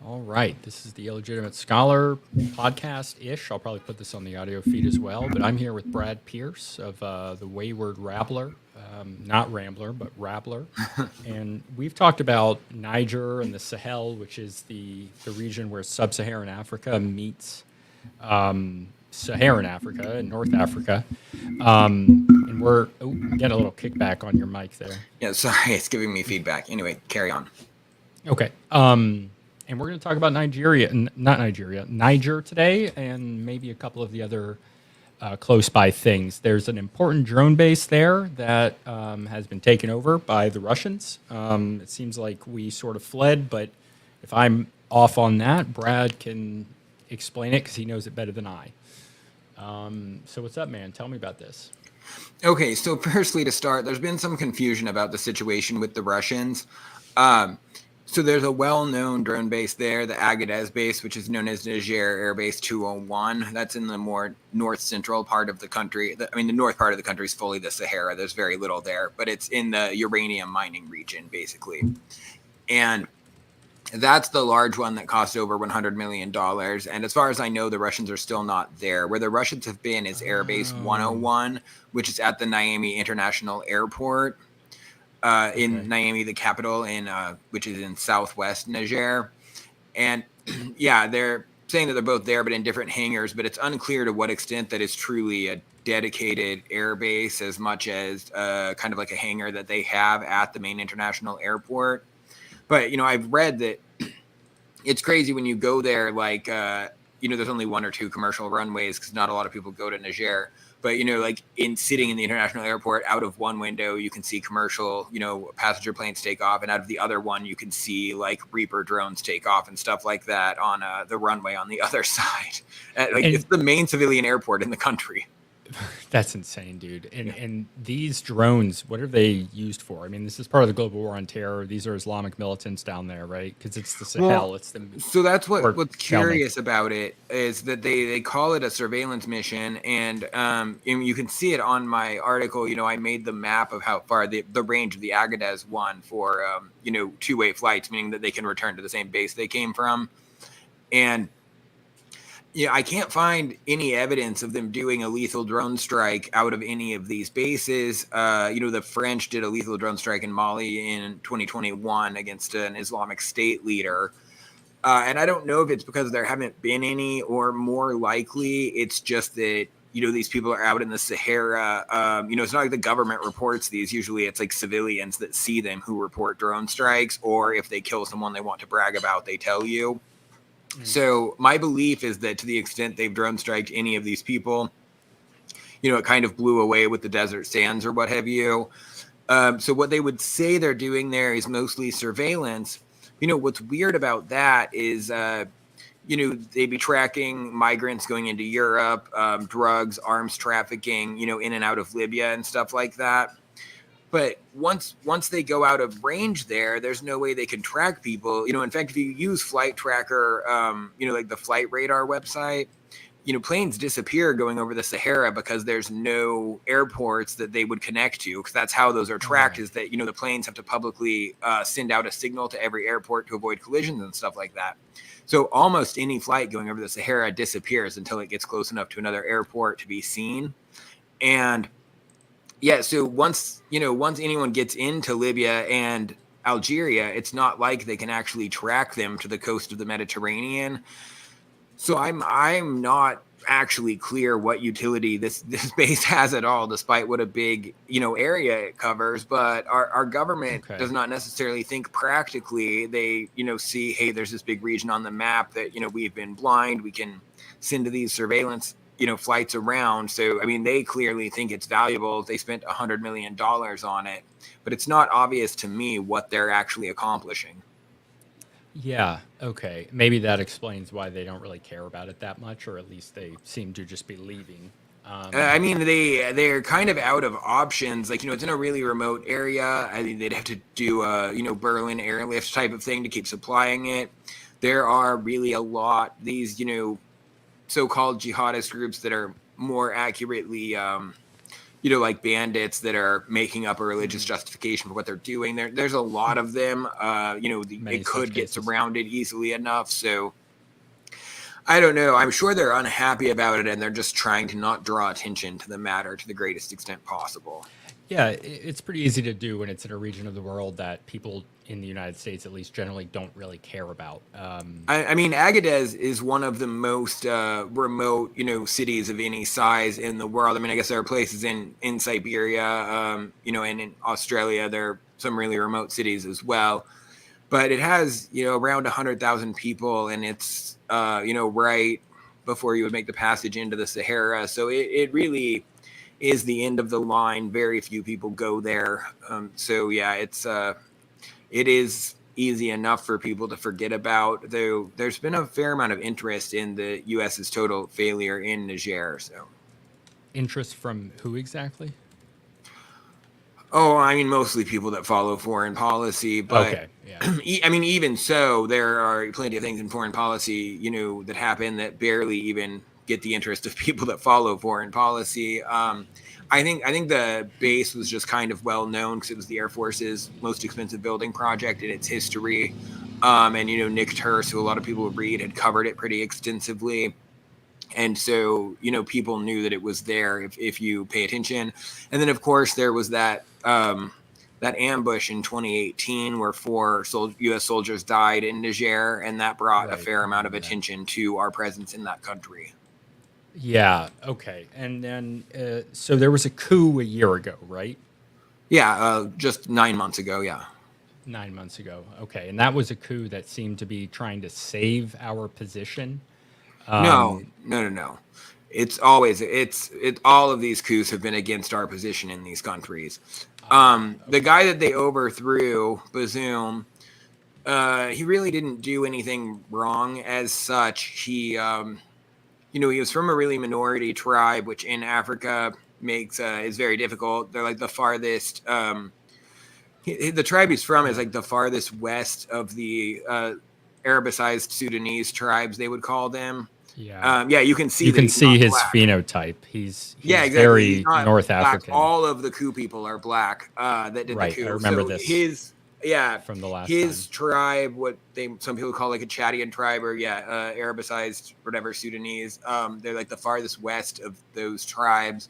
All right. This is the Illegitimate Scholar podcast-ish. I'll probably put this on the audio feed as well. But I'm here with Brad Pearce of the Wayward Rabbler. Not Rambler, but Rabbler. And we've talked about Niger and the Sahel, which is the region where sub-Saharan Africa meets Saharan Africa and North Africa. And I'm getting a little kickback on your mic there. Yeah, sorry, it's giving me feedback. Anyway, carry on. Okay. And we're going to talk about Niger today, and maybe a couple of the other close by things. There's an important drone base there that has been taken over by the Russians. It seems like we sort of fled, but if I'm off on that, Brad can explain it because he knows it better than I. So what's up, man? Tell me about this. Okay, so firstly, to start, there's been some confusion about the situation with the Russians. So there's a well-known drone base there, the Agadez base, which is known as Niger Air Base 201. That's in the more north-central part of the country. The north part of the country is fully the Sahara. There's very little there, but it's in the uranium mining region, basically. And that's the large one that cost over $100 million. And as far as I know, the Russians are still not there. Where the Russians have been is Air Base 101, which is at the Niamey International Airport. In Niamey, the capital, which is in southwest Niger. And yeah, they're saying that they're both there, but in different hangars. But it's unclear to what extent that is truly a dedicated air base as much as kind of like a hangar that they have at the main international airport. But, I've read that it's crazy when you go there, like, there's only one or two commercial runways because not a lot of people go to Niger. But, like sitting in the international airport, out of one window, you can see commercial, passenger planes take off. And out of the other one, you can see like Reaper drones take off and stuff like that on the runway on the other side. It's the main civilian airport in the country. That's insane, dude. And these drones, what are they used for? I mean, this is part of the global war on terror. These are Islamic militants down there, right? Because it's the Sahel. So that's what's curious about it is that they call it a surveillance mission, and you can see it on my article. I made the map of how far the range of the Agadez one for two-way flights, meaning that they can return to the same base they came from, and I can't find any evidence of them doing a lethal drone strike out of any of these bases. The French did a lethal drone strike in Mali in 2021 against an Islamic State leader. And I don't know if it's because there haven't been any, or more likely it's just that, these people are out in the Sahara. It's not like the government reports these. Usually it's like civilians that see them who report drone strikes, or if they kill someone they want to brag about, they tell you. So my belief is that to the extent they've drone striked any of these people, it kind of blew away with the desert sands or what have you. So what they would say they're doing there is mostly surveillance. What's weird about that is, they'd be tracking migrants going into Europe, drugs, arms trafficking, in and out of Libya and stuff like that. But once they go out of range there's no way they can track people. In fact, if you use Flight Tracker, like the Flight Radar website, planes disappear going over the Sahara because there's no airports that they would connect to, because that's how those are tracked, is that, the planes have to publicly send out a signal to every airport to avoid collisions and stuff like that. So almost any flight going over the Sahara disappears until it gets close enough to another airport to be seen. And yeah, so once anyone gets into Libya and Algeria, it's not like they can actually track them to the coast of the Mediterranean. So I'm not actually clear what utility this base has at all, despite what a big area it covers. But our government does not necessarily think practically. They see, hey, there's this big region on the map that we've been blind. We can send to these surveillance flights around. So, they clearly think it's valuable. They spent $100 million on it, but it's not obvious to me what they're actually accomplishing. Yeah, okay. Maybe that explains why they don't really care about it that much, or at least they seem to just be leaving. They're kind of out of options. Like, it's in a really remote area. I think they'd have to do a, Berlin airlift type of thing to keep supplying it. There are really a lot, these, so-called jihadist groups that are more accurately like bandits that are making up a religious justification for what they're doing. There's a lot of them. It could get surrounded easily enough. So I don't know. I'm sure they're unhappy about it, and they're just trying to not draw attention to the matter to the greatest extent possible. Yeah, it's pretty easy to do when it's in a region of the world that people in the United States, at least generally, don't really care about. I mean, Agadez is one of the most remote, cities of any size in the world. I mean, I guess there are places in Siberia, and in Australia, there are some really remote cities as well. But it has, around 100,000 people, and it's, right before you would make the passage into the Sahara. So it really is the end of the line. Very few people go there. So yeah, it is easy enough for people to forget about, though there's been a fair amount of interest in the US's total failure in Niger. So interest from who exactly? Oh, I mean, mostly people that follow foreign policy, but okay, yeah. I mean, even so, there are plenty of things in foreign policy, that happen that barely even get the interest of people that follow foreign policy. I think the base was just kind of well known because it was the Air Force's most expensive building project in its history. And Nick Pearce, who a lot of people read, had covered it pretty extensively. And so, people knew that it was there if you pay attention. And then, of course, there was that ambush in 2018 where 4 U.S. soldiers died in Niger, and that brought a fair amount of attention to our presence in that country. Yeah, okay. And then, so there was a coup a year ago, right? Yeah, just 9 months ago, yeah. 9 months ago, okay. And that was a coup that seemed to be trying to save our position. No. It's always all of these coups have been against our position in these countries. The guy that they overthrew, Bazoum, he really didn't do anything wrong as such. He was from a really minority tribe, which in Africa makes is very difficult. They're like the farthest. The tribe he's from is like the farthest west of the Arabicized Sudanese tribes, they would call them. Yeah. You can see. You can see his black. phenotype. He's exactly. Very North black. African. All of the coup people are black. That did the coup. I remember this. From the last his time. tribe, what some people call like a Chadian tribe, or Arabicized whatever Sudanese. They're like the farthest west of those tribes,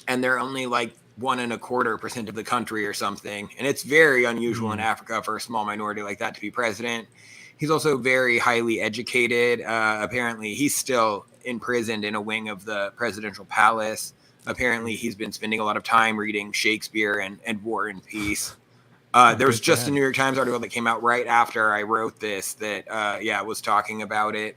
and they're only like 1.25% of the country or something, and it's very unusual in Africa for a small minority like that to be president. He's also very highly educated. Apparently, he's still imprisoned in a wing of the presidential palace. Apparently, he's been spending a lot of time reading Shakespeare and War and Peace. There was just a New York Times article that came out right after I wrote this that, was talking about it.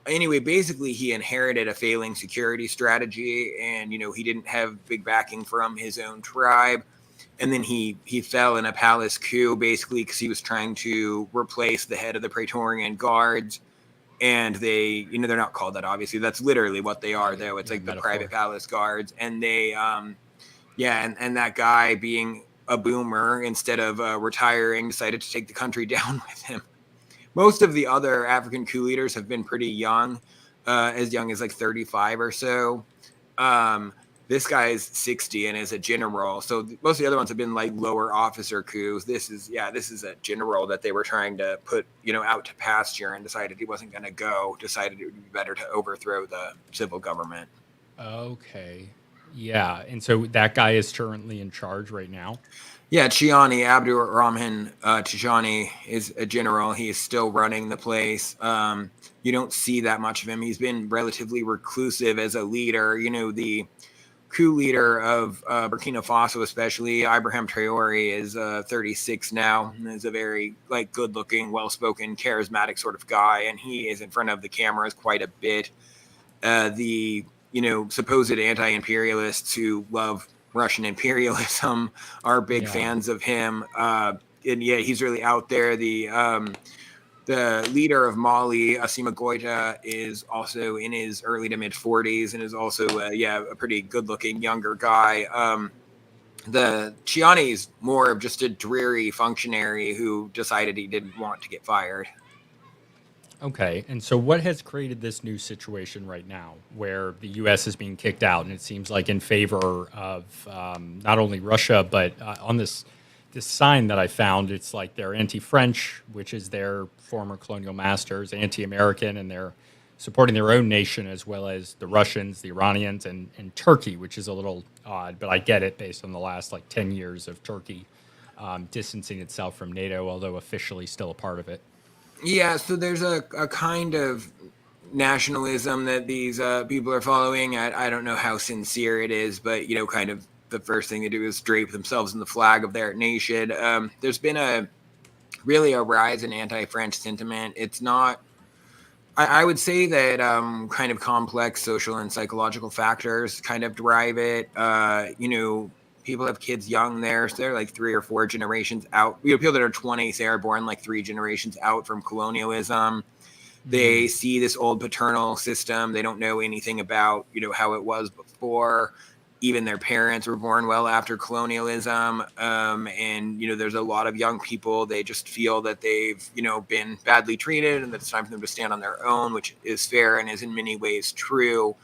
Anyway, basically, he inherited a failing security strategy, and, he didn't have big backing from his own tribe. And then he fell in a palace coup, basically, because he was trying to replace the head of the Praetorian Guards. And they, they're not called that, obviously. That's literally what they are, though. It's like the private palace guards. And they, and that guy, being a boomer, instead of retiring, decided to take the country down with him. Most of the other African coup leaders have been pretty young as like 35 or so. This guy is 60 and is a general. So most of the other ones have been like lower officer coups. This is a general that they were trying to put, out to pasture, and decided he wasn't going to go, decided it would be better to overthrow the civil government. Okay. Yeah. And so that guy is currently in charge right now? Yeah, Chiani, Abdur Rahman Tijani is a general. He is still running the place. You don't see that much of him. He's been relatively reclusive as a leader. The coup leader of Burkina Faso, especially Ibrahim Traore, is 36 now, and is a very good-looking, well-spoken, charismatic sort of guy, and he is in front of the cameras quite a bit. The supposed anti-imperialists who love Russian imperialism are big fans of him, and he's really out there. The leader of Mali, Assimi Goïta, is also in his early to mid 40s and is also, a pretty good-looking younger guy. The Chiani is more of just a dreary functionary who decided he didn't want to get fired. Okay, and so what has created this new situation right now where the U.S. is being kicked out, and it seems like in favor of not only Russia, but on this sign that I found, it's like they're anti-French, which is their former colonial masters, anti-American, and they're supporting their own nation as well as the Russians, the Iranians, and Turkey, which is a little odd, but I get it based on the last like 10 years of Turkey distancing itself from NATO, although officially still a part of it. Yeah, so there's a kind of nationalism that these people are following. I don't know how sincere it is, but kind of the first thing they do is drape themselves in the flag of their nation. There's been really a rise in anti-French sentiment. It's not. I would say that kind of complex social and psychological factors kind of drive it. People have kids young there, so they're like 3 or 4 generations out. People that are 20, say, are born like 3 generations out from colonialism. They see this old paternal system. They don't know anything about, how it was before. Even their parents were born well after colonialism. And, there's a lot of young people. They just feel that they've, been badly treated and that it's time for them to stand on their own, which is fair and is in many ways true.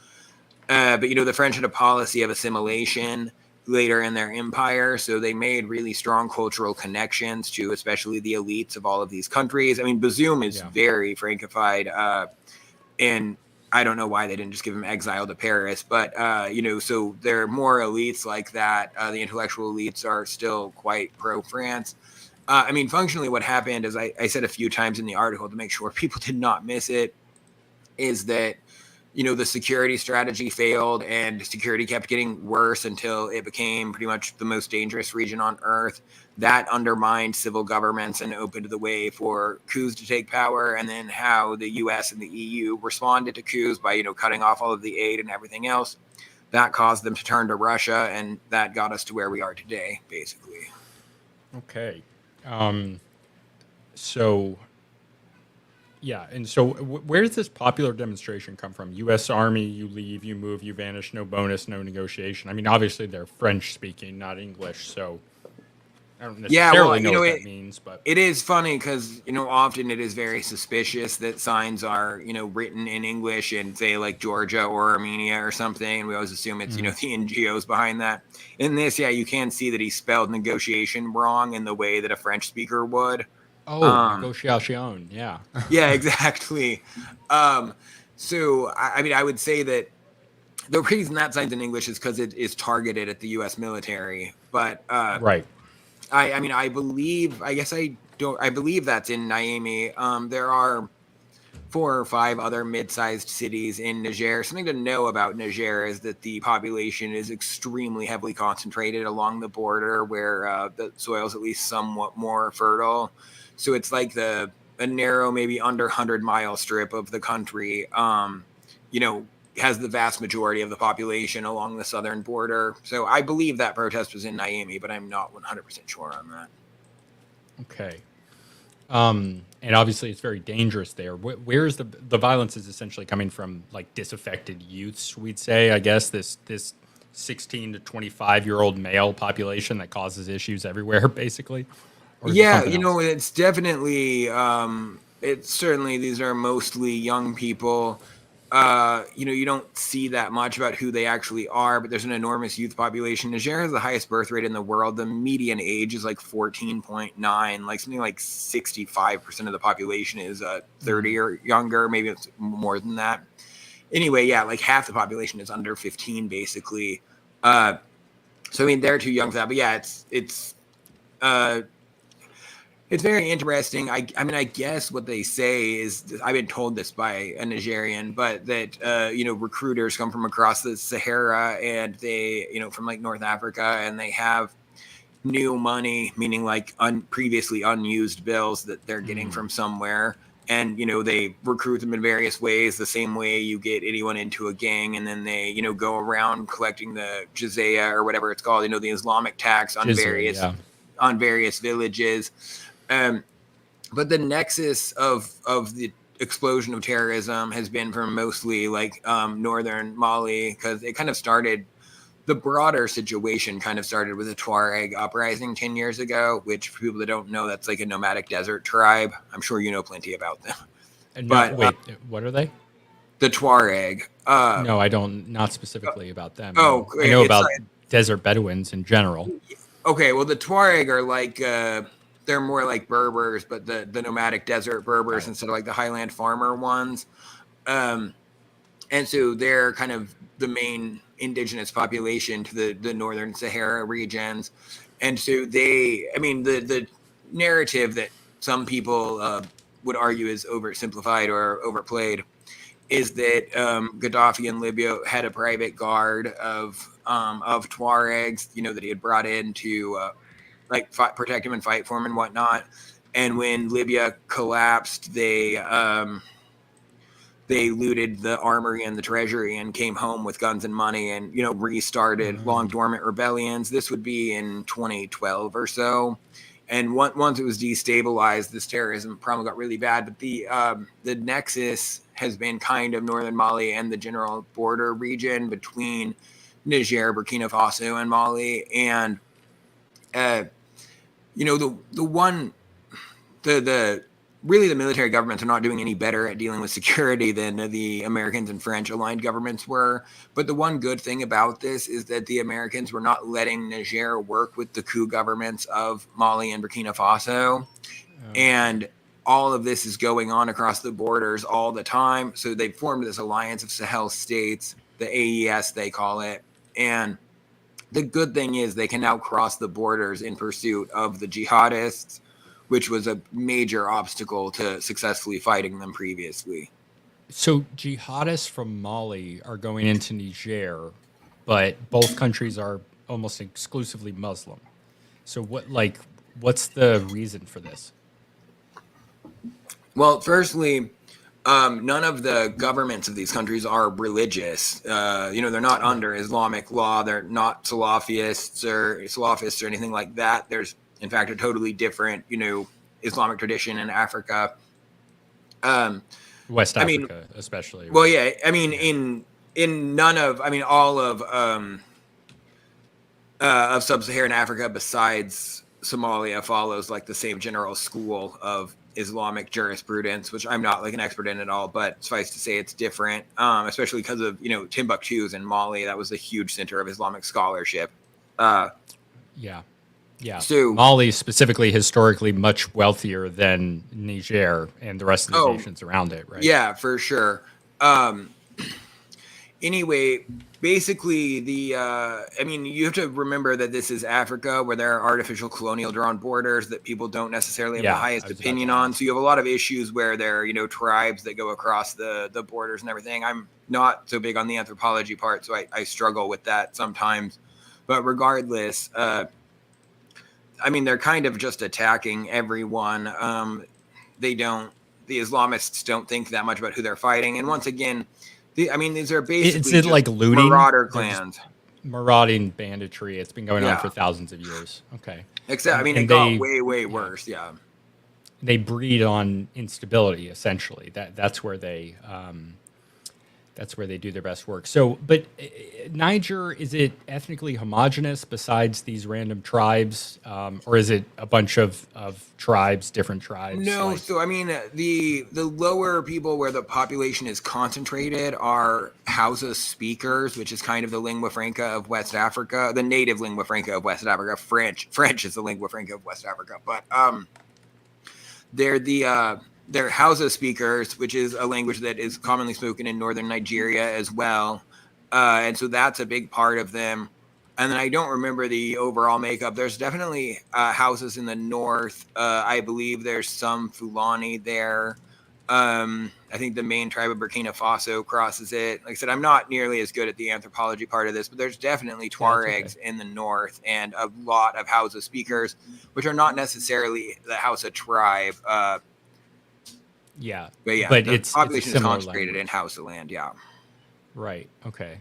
But the French had a policy of assimilation later in their empire, so they made really strong cultural connections to especially the elites of all of these countries. I mean, Bazoum is very Francophile, and I don't know why they didn't just give him exile to Paris, but so there are more elites like that. The intellectual elites are still quite pro-France. Functionally what happened, as I said a few times in the article to make sure people did not miss it, is that the security strategy failed and security kept getting worse until it became pretty much the most dangerous region on earth. That undermined civil governments and opened the way for coups to take power. And then how the US and the EU responded to coups by, cutting off all of the aid and everything else. That caused them to turn to Russia, and that got us to where we are today, basically. Okay. So yeah, and so where does this popular demonstration come from? U.S. Army, you leave, you move, you vanish, no bonus, no negotiation. I mean, obviously they're French speaking, not English, so I don't necessarily know what that means. But it is funny because often it is very suspicious that signs are written in English in, say, like Georgia or Armenia or something, and we always assume it's the NGOs behind that. In this, you can see that he spelled negotiation wrong in the way that a French speaker would. Negotiation, yeah. Yeah, exactly. So I would say that the reason that sign's in English is because it is targeted at the U.S. military. But right. I believe that's in Niamey. There are 4 or 5 other mid-sized cities in Niger. Something to know about Niger is that the population is extremely heavily concentrated along the border where the soil is at least somewhat more fertile. So it's like a narrow, maybe under 100-mile strip of the country, has the vast majority of the population along the southern border. So I believe that protest was in Niamey, but I'm not 100% sure on that. Okay. And obviously it's very dangerous there. Where is the violence is essentially coming from, like disaffected youths, we'd say, I guess, this 16 to 25-year-old male population that causes issues everywhere, basically? Yeah, it's definitely, it's certainly, these are mostly young people. You don't see that much about who they actually are, but there's an enormous youth population. Niger has the highest birth rate in the world. The median age is like 14.9, like something like 65% of the population is 30 or younger. Maybe it's more than that. Anyway, like half the population is under 15, basically. So they're too young for that. But it's very interesting. I guess what they say is, I've been told this by a Nigerian, but that, recruiters come from across the Sahara and they, from like North Africa, and they have new money, meaning like previously unused bills that they're getting from somewhere. And, they recruit them in various ways, the same way you get anyone into a gang. And then they, go around collecting the jizya or whatever it's called, the Islamic tax on various villages. But the nexus of the explosion of terrorism has been from mostly like northern Mali, because it kind of started, the broader situation kind of started with a Tuareg uprising 10 years ago, which for people that don't know, that's like a nomadic desert tribe. I'm sure you know plenty about them. But wait, what are they? the Tuareg. No, I don't. Not specifically about them. Oh, No. I know it's about like, desert Bedouins in general. okay. Well, the Tuareg are like they're more like Berbers, but the nomadic desert Berbers instead of like the highland farmer ones. And so they're kind of the main indigenous population to the northern Sahara regions. And so the narrative that some people would argue is oversimplified or overplayed is that Gaddafi in Libya had a private guard of Tuaregs, that he had brought in to protect him and fight for him and whatnot. And when Libya collapsed, they looted the armory and the treasury and came home with guns and money and restarted long dormant rebellions. This would be in 2012 or so. And once it was destabilized, this terrorism problem got really bad. But the nexus has been kind of northern Mali and the general border region between Niger, Burkina Faso, and Mali. And the military governments are not doing any better at dealing with security than the Americans and French aligned governments were. But the one good thing about this is that the Americans were not letting Niger work with the coup governments of Mali and Burkina Faso. And all of this is going on across the borders all the time. So they formed this alliance of Sahel states, the AES they call it. And the good thing is they can now cross the borders in pursuit of the jihadists, which was a major obstacle to successfully fighting them previously. So jihadists from Mali are going into Niger, but both countries are almost exclusively Muslim. So what's the reason for this? Well, firstly, none of the governments of these countries are religious. They're not under Islamic law. They're not Salafists or anything like that. There's, in fact, a totally different, Islamic tradition in Africa. West Africa, especially. Right? Well, yeah. In none of, all of sub-Saharan Africa besides Somalia follows like the same general school of Islamic jurisprudence, which I'm not like an expert in at all, but suffice to say it's different, especially because of, Timbuktu's in Mali. That was a huge center of Islamic scholarship. Yeah. So Mali specifically historically much wealthier than Niger and the rest of the nations around it, right? Yeah, for sure. Anyway, basically you have to remember that this is Africa where there are artificial colonial drawn borders that people don't necessarily have the highest opinion on. So you have a lot of issues where there are, tribes that go across the borders and everything. I'm not so big on the anthropology part, so I struggle with that sometimes. But regardless, they're kind of just attacking everyone. The Islamists don't think that much about who they're fighting. And once again, these are basically it's like looting, marauder clans, marauding banditry. It's been going on for thousands of years. Okay, except it got way worse. Yeah, they breed on instability. Essentially, that's where they do their best work. So, but Niger, is it ethnically homogenous besides these random tribes, or is it a bunch of tribes, different tribes? No, so the lower people where the population is concentrated are Hausa speakers, which is kind of the lingua franca of West Africa, the native lingua franca of West Africa. French is the lingua franca of West Africa, but they're Hausa speakers, which is a language that is commonly spoken in northern Nigeria as well. And so that's a big part of them. And then I don't remember the overall makeup. There's definitely Hausas in the north. I believe there's some Fulani there. I think the main tribe of Burkina Faso crosses it. Like I said, I'm not nearly as good at the anthropology part of this, but there's definitely Tuaregs in the north and a lot of Hausa speakers, which are not necessarily the Hausa tribe. But the population is concentrated in Hausa land. Yeah. Right. Okay.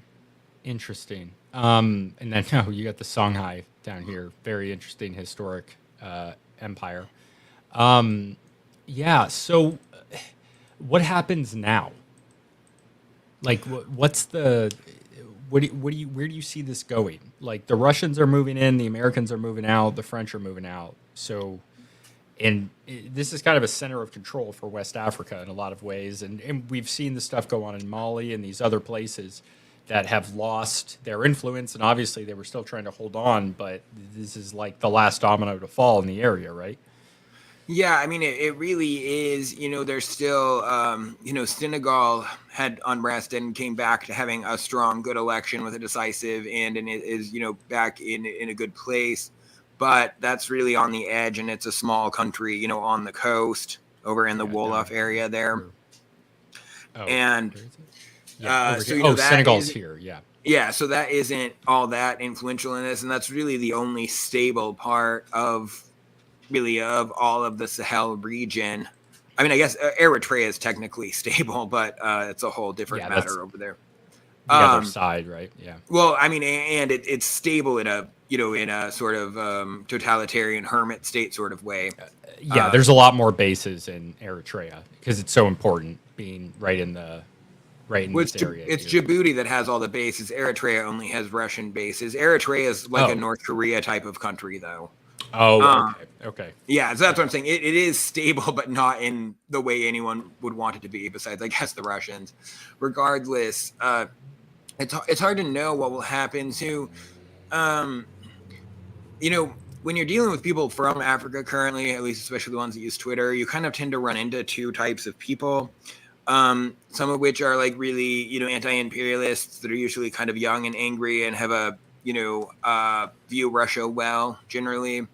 Interesting. And then you got the Songhai down here. Very interesting historic empire. So what happens now? Like, where do you see this going? Like, the Russians are moving in, the Americans are moving out, the French are moving out. So this is kind of a center of control for West Africa in a lot of ways. And we've seen the stuff go on in Mali and these other places that have lost their influence. And obviously they were still trying to hold on, but this is like the last domino to fall in the area, right? Yeah, I mean, it really is. There's still, Senegal had unrest and came back to having a strong, good election with a decisive and it is, back in a good place. But that's really on the edge, and it's a small country, on the coast over in the Wolof area there. Oh, and so Senegal's here, yeah. Yeah, so that isn't all that influential in this, and that's really the only stable part of all of the Sahel region. I mean, I guess Eritrea is technically stable, but it's a whole different matter over there. The other side, right? Yeah. Well, I mean, and it's stable in a sort of totalitarian hermit state sort of way. There's a lot more bases in Eritrea because it's so important being right in this area. It's Djibouti that has all the bases. Eritrea only has Russian bases. Eritrea is like a North Korea type of country, though. Oh, okay. Yeah, so that's what I'm saying. It is stable, but not in the way anyone would want it to be, besides, I guess, the Russians. Regardless, it's hard to know what will happen to, when you're dealing with people from Africa currently, at least especially the ones that use Twitter, you kind of tend to run into two types of people. Some of which are like really, anti-imperialists that are usually kind of young and angry and have a view Russia well generally.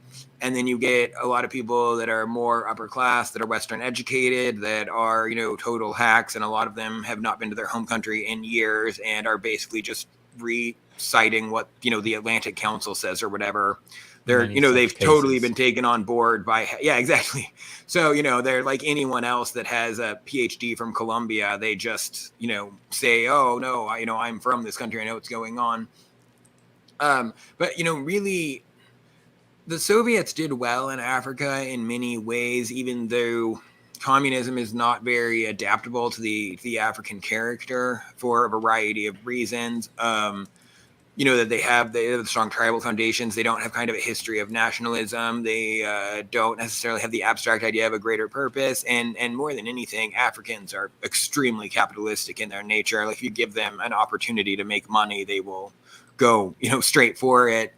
And then you get a lot of people that are more upper class, that are Western educated, that are, total hacks. And a lot of them have not been to their home country in years and are basically just reciting what, the Atlantic Council says or whatever. They're, they've totally been taken on board by, yeah, exactly. So, they're like anyone else that has a PhD from Columbia. They just, say, oh, no, I'm from this country. I know what's going on. But, really, the Soviets did well in Africa in many ways, even though communism is not very adaptable to the African character for a variety of reasons. That they have the strong tribal foundations. They don't have kind of a history of nationalism. They don't necessarily have the abstract idea of a greater purpose. And more than anything, Africans are extremely capitalistic in their nature. Like if you give them an opportunity to make money, they will go, straight for it.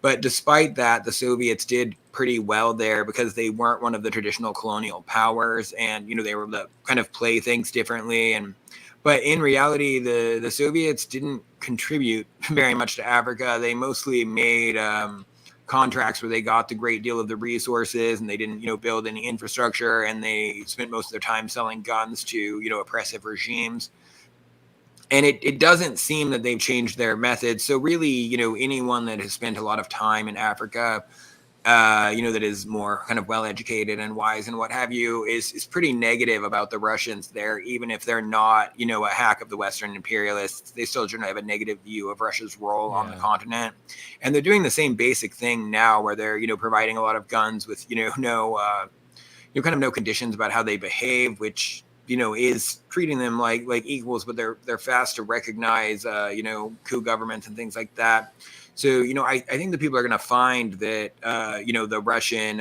But despite that, the Soviets did pretty well there because they weren't one of the traditional colonial powers, and they were able to kind of play things differently. But in reality, the Soviets didn't contribute very much to Africa. They mostly made contracts where they got the great deal of the resources, and they didn't build any infrastructure, and they spent most of their time selling guns to oppressive regimes. And it doesn't seem that they've changed their methods. So really, anyone that has spent a lot of time in Africa, that is more kind of well-educated and wise and what have you, is pretty negative about the Russians there, even if they're not, a hack of the Western imperialists. They still generally have a negative view of Russia's role on the continent. And they're doing the same basic thing now where they're, providing a lot of guns with, no conditions about how they behave, which is treating them like equals, but they're fast to recognize, coup governments and things like that. So, I think the people are going to find that, the Russian,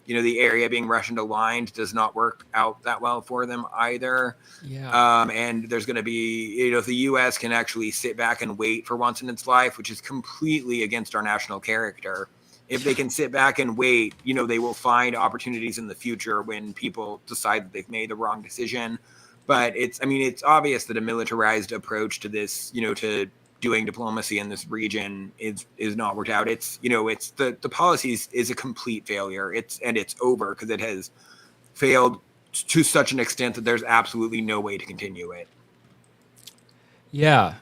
the area being Russian aligned does not work out that well for them either. Yeah. And there's going to be, if the U.S. can actually sit back and wait for once in its life, which is completely against our national character. If they can sit back and wait, they will find opportunities in the future when people decide that they've made the wrong decision. But it's obvious that a militarized approach to this, to doing diplomacy in this region is not worked out. It's, it's the policies is a complete failure. It's over because it has failed to such an extent that there's absolutely no way to continue it. Yeah.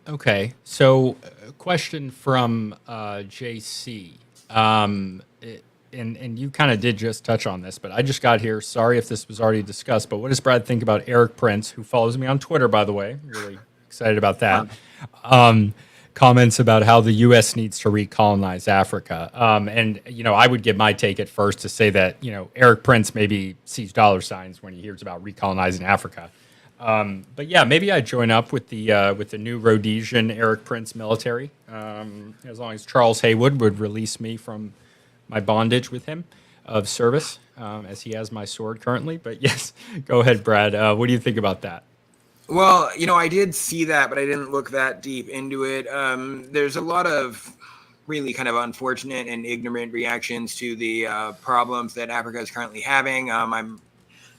Okay. So a question from JC. And you kind of did just touch on this, but I just got here. Sorry if this was already discussed, but what does Brad think about Eric Prince, who follows me on Twitter, by the way? Really excited about that. Comments about how the U.S. needs to recolonize Africa. And, I would give my take at first to say that, Eric Prince maybe sees dollar signs when he hears about recolonizing Africa. But yeah, maybe I'd join up with the new Rhodesian Eric Prince military, as long as Charles Haywood would release me from my bondage with him. of service, as he has my sword currently. But yes, go ahead, Brad. What do you think about that? Well, I did see that, but I didn't look that deep into it. There's a lot of really kind of unfortunate and ignorant reactions to the problems that Africa is currently having.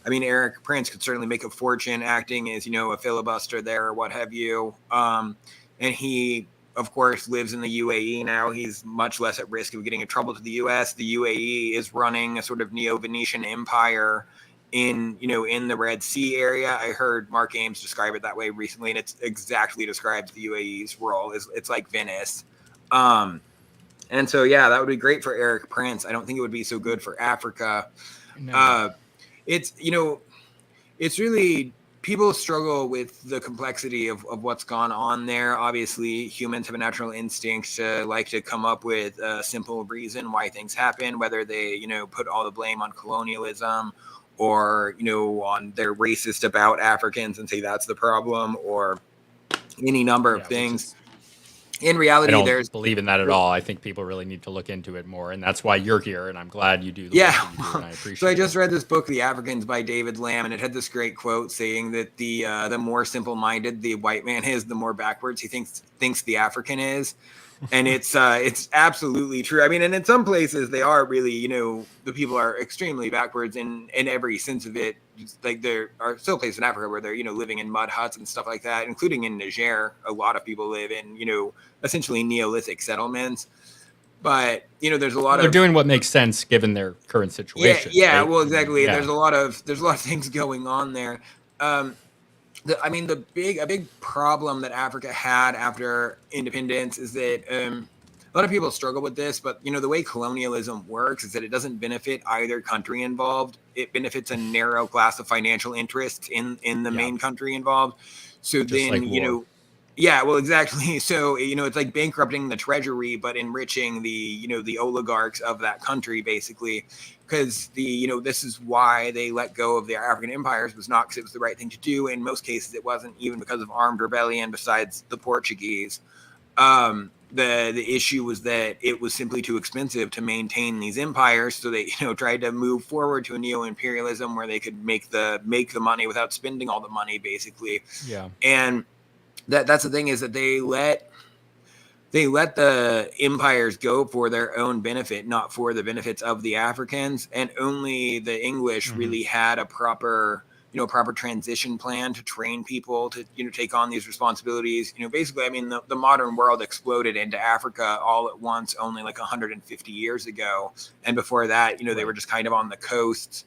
Eric Prince could certainly make a fortune acting as, a filibuster there or what have you. And he, of course, lives in the UAE now. He's much less at risk of getting in trouble to the US. The UAE is running a sort of neo-Venetian empire in the Red Sea area. I heard Mark Ames describe it that way recently, and it's exactly describes the UAE's role. It's like Venice. And so, yeah, that would be great for Eric Prince. I don't think it would be so good for Africa. No. It's really, people struggle with the complexity of what's gone on there. Obviously, humans have a natural instinct to like to come up with a simple reason why things happen, whether they, put all the blame on colonialism or, on their racist about Africans and say that's the problem, or any number of things. In reality, I don't believe in that at all. I think people really need to look into it more, and that's why you're here, and I'm glad you do the work that you do, and I appreciate it. So I just read this book, The Africans by David Lamb, and it had this great quote saying that the more simple-minded the white man is, the more backwards he thinks the African is. And it's absolutely true. I mean, and in some places they are really, the people are extremely backwards in every sense of it. Like, there are still places in Africa where they're, living in mud huts and stuff like that, including in Niger. A lot of people live in, essentially Neolithic settlements. But, there's a lot they're doing what makes sense given their current situation. Yeah, right? well, exactly. Yeah. There's a lot of things going on there. A big problem that Africa had after independence is that a lot of people struggle with this, but the way colonialism works is that it doesn't benefit either country involved. It benefits a narrow class of financial interests in the main country involved. So just then, like yeah, well, exactly. So, it's like bankrupting the treasury, but enriching the oligarchs of that country, basically, because this is why they let go of their African empires, was not because it was the right thing to do. In most cases, it wasn't even because of armed rebellion, besides the Portuguese. The issue was that it was simply too expensive to maintain these empires. So they, tried to move forward to a neo-imperialism where they could make the money without spending all the money, basically. Yeah. And that's the thing, is that they let the empires go for their own benefit, not for the benefits of the Africans. And only the English really had a proper transition plan to train people to, take on these responsibilities. Basically, I mean, the modern world exploded into Africa all at once, only like 150 years ago. And before that, they were just kind of on the coasts.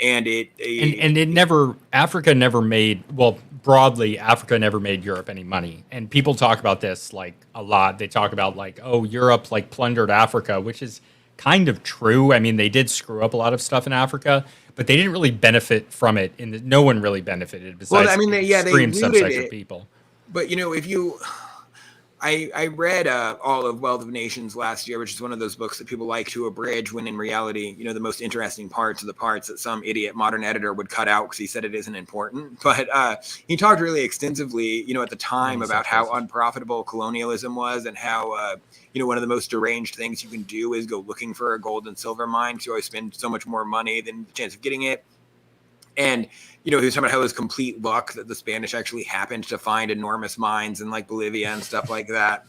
And Africa never made, well, broadly, Africa never made Europe any money. And people talk about this like a lot. They talk about like, oh, Europe like plundered Africa, which is kind of true. I mean, they did screw up a lot of stuff in Africa, but they didn't really benefit from it. And no one really benefited besides extreme subsection of people. But, if you... I read all of Wealth of Nations last year, which is one of those books that people like to abridge, when in reality, the most interesting parts are the parts that some idiot modern editor would cut out because he said it isn't important. But he talked really extensively, at the time, about how unprofitable colonialism was, and how, one of the most deranged things you can do is go looking for a gold and silver mine, because you always spend so much more money than the chance of getting it. And, he was talking about how it was complete luck that the Spanish actually happened to find enormous mines in like Bolivia and stuff like that.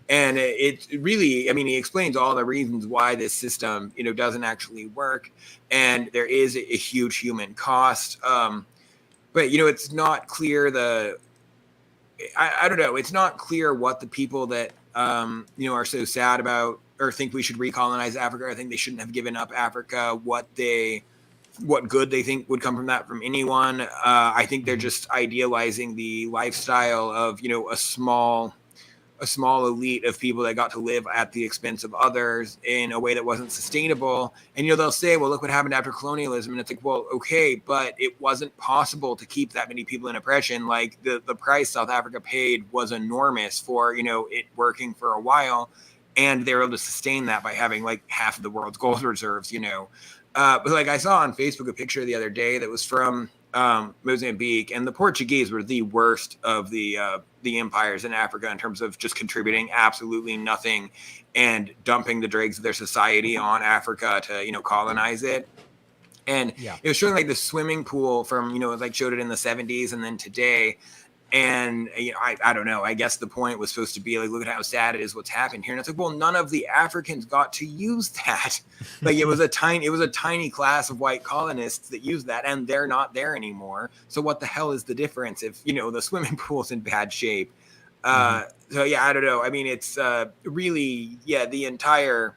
And it really, I mean, he explains all the reasons why this system, doesn't actually work. And there is a huge human cost. But, it's not clear I don't know. It's not clear what the people that, are so sad about or think we should recolonize Africa, or think they shouldn't have given up Africa, what good they think would come from that from anyone. I think they're just idealizing the lifestyle of, a small elite of people that got to live at the expense of others in a way that wasn't sustainable. And, they'll say, well, look what happened after colonialism. And it's like, well, okay, but it wasn't possible to keep that many people in oppression. Like the price South Africa paid was enormous for, it working for a while. And they were able to sustain that by having like half of the world's gold reserves, But like I saw on Facebook a picture the other day that was from Mozambique, and the Portuguese were the worst of the empires in Africa in terms of just contributing absolutely nothing and dumping the dregs of their society on Africa to colonize it. And it was showing like the swimming pool from like showed it in the 70s and then today. And I don't know. I guess the point was supposed to be like, look at how sad it is what's happened here. And it's like, well, none of the Africans got to use that. Like it was a tiny class of white colonists that used that, and they're not there anymore. So what the hell is the difference if the swimming pool's in bad shape? So yeah, I don't know. I mean, it's really the entire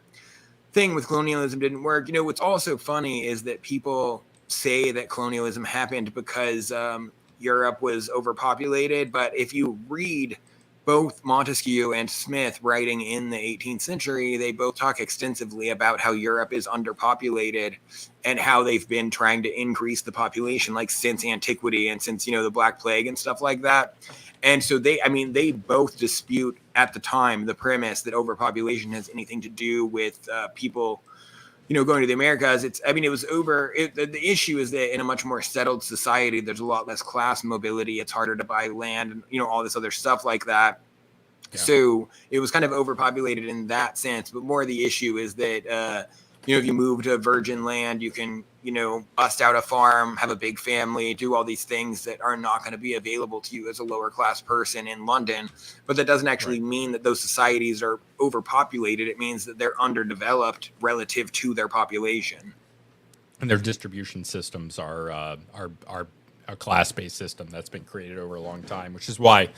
thing with colonialism didn't work. What's also funny is that people say that colonialism happened because Europe was overpopulated, but if you read both Montesquieu and Smith writing in the 18th century, they both talk extensively about how Europe is underpopulated and how they've been trying to increase the population like since antiquity and since the Black Plague and stuff like that. And so they both dispute at the time the premise that overpopulation has anything to do with people going to the Americas. The issue is that in a much more settled society, there's a lot less class mobility. It's harder to buy land and, all this other stuff like that. Yeah. So it was kind of overpopulated in that sense. But more the issue is that, if you move to virgin land, you can, bust out a farm, have a big family, do all these things that are not going to be available to you as a lower class person in London. But that doesn't actually mean that those societies are overpopulated. It means that they're underdeveloped relative to their population. And their distribution systems are a class-based system that's been created over a long time, which is why,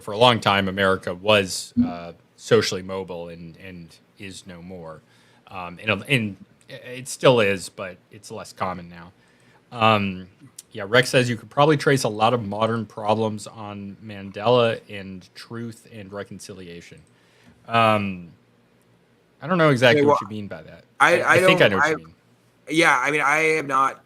for a long time, America was socially mobile and is no more. And it still is, but it's less common now. Rex says you could probably trace a lot of modern problems on Mandela and truth and reconciliation. I don't know exactly what you mean by that. I think I know what you mean. Yeah, I mean, I have not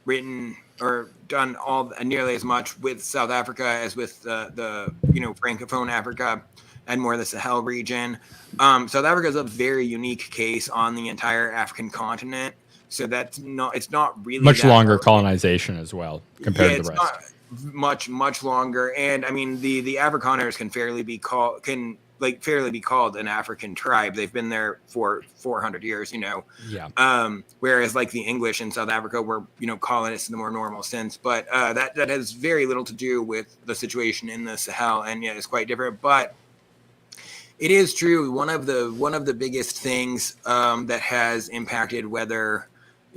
written or done nearly as much with South Africa as with the Francophone Africa and more the Sahel region. South Africa is a very unique case on the entire African continent. So it's not really much longer colonization as well compared to the rest. It's not much longer. And I mean, the Afrikaners can fairly be called an African tribe. They've been there for 400 years, Yeah. Whereas like the English in South Africa were, colonists in the more normal sense. But that has very little to do with the situation in the Sahel, and it's quite different. But it is true. One of the biggest things that has impacted whether